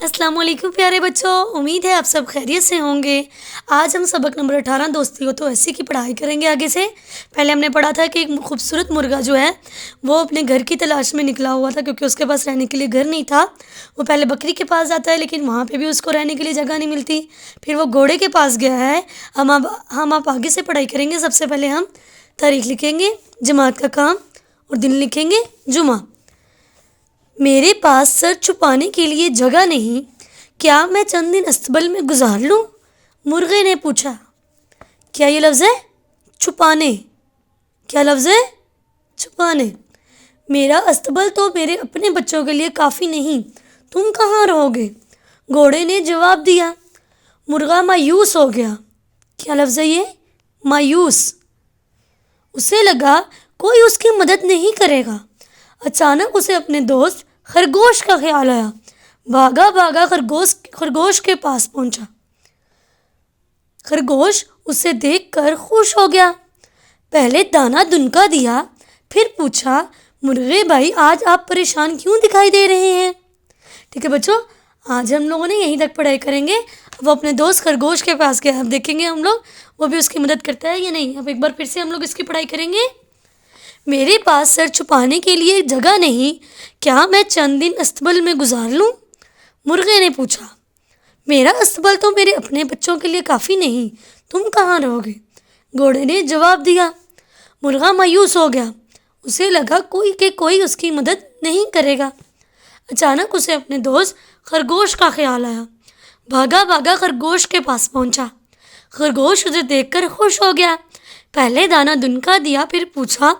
السلام علیکم پیارے بچوں، امید ہے آپ سب خیریت سے ہوں گے۔ آج ہم سبق نمبر 18 دوستی ہو تو ایسی کی پڑھائی کریں گے آگے سے۔ پہلے ہم نے پڑھا تھا کہ ایک خوبصورت مرغا جو ہے وہ اپنے گھر کی تلاش میں نکلا ہوا تھا، کیونکہ اس کے پاس رہنے کے لیے گھر نہیں تھا۔ وہ پہلے بکری کے پاس جاتا ہے لیکن وہاں پہ بھی اس کو رہنے کے لیے جگہ نہیں ملتی۔ پھر وہ گھوڑے کے پاس گیا ہے۔ ہم آپ آگے سے پڑھائی کریں گے۔ سب سے پہلے ہم تاریخ لکھیں گے، جماعت کا کام، اور دن لکھیں گے جمعہ۔ میرے پاس سر چھپانے کے لیے جگہ نہیں، کیا میں چند دن استبل میں گزار لوں؟ مرغے نے پوچھا۔ کیا یہ لفظ ہے چھپانے؟ کیا لفظ ہے چھپانے؟ میرا استبل تو میرے اپنے بچوں کے لیے کافی نہیں، تم کہاں رہو گے؟ گھوڑے نے جواب دیا۔ مرغا مایوس ہو گیا۔ کیا لفظ ہے یہ مایوس؟ اسے لگا کوئی اس کی مدد نہیں کرے گا۔ اچانک اسے اپنے دوست خرگوش کا خیال آیا۔ بھاگا بھاگا خرگوش کے پاس پہنچا۔ خرگوش اسے دیکھ کر خوش ہو گیا۔ پہلے دانہ دنکا دیا، پھر پوچھا، مرغے بھائی آج آپ پریشان کیوں دکھائی دے رہے ہیں؟ ٹھیک ہے بچوں، آج ہم لوگوں نے یہیں تک پڑھائی کریں گے۔ وہ اپنے دوست خرگوش کے پاس گیا۔ اب دیکھیں گے ہم لوگ وہ بھی اس کی مدد کرتا ہے یا نہیں۔ اب ایک بار پھر سے ہم لوگ اس کی پڑھائی کریں گے۔ میرے پاس سر چھپانے کے لیے جگہ نہیں، کیا میں چند دن استبل میں گزار لوں؟ مرغے نے پوچھا۔ میرا استبل تو میرے اپنے بچوں کے لیے کافی نہیں، تم کہاں رہو گے؟ گھوڑے نے جواب دیا۔ مرغا مایوس ہو گیا۔ اسے لگا کوئی اس کی مدد نہیں کرے گا۔ اچانک اسے اپنے دوست خرگوش کا خیال آیا۔ بھاگا بھاگا خرگوش کے پاس پہنچا۔ خرگوش اسے دیکھ کر خوش ہو گیا۔ پہلے دانہ دنکا دیا، پھر پوچھا،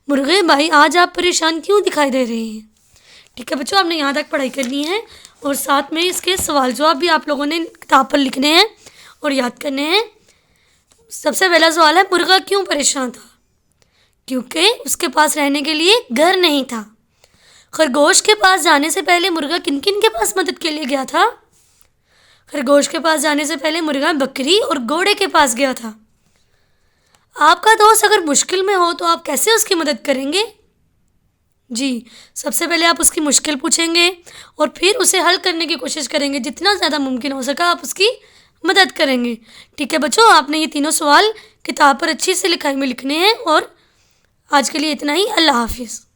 مرغے بھائی آج آپ پریشان کیوں دکھائی دے رہے ہیں؟ ٹھیک ہے بچوں، آپ نے یہاں تک پڑھائی کرنی ہے، اور ساتھ میں اس کے سوال جواب بھی آپ لوگوں نے کتاب پر لکھنے ہیں اور یاد کرنے ہیں۔ سب سے پہلا سوال ہے، مرغا کیوں پریشان تھا؟ کیونکہ اس کے پاس رہنے کے لیے گھر نہیں تھا۔ خرگوش کے پاس جانے سے پہلے مرغا کن کن کے پاس مدد کے لیے گیا تھا؟ خرگوش کے پاس جانے سے پہلے مرغا بکری اور گھوڑے کے پاس گیا تھا۔ آپ کا دوست اگر مشکل میں ہو تو آپ کیسے اس کی مدد کریں گے؟ جی، سب سے پہلے آپ اس کی مشکل پوچھیں گے اور پھر اسے حل کرنے کی کوشش کریں گے۔ جتنا زیادہ ممکن ہو سکا آپ اس کی مدد کریں گے۔ ٹھیک ہے بچوں، آپ نے یہ تینوں سوال کتاب پر اچھی سے لکھائی میں لکھنے ہیں، اور آج کے لیے اتنا ہی۔ اللہ حافظ۔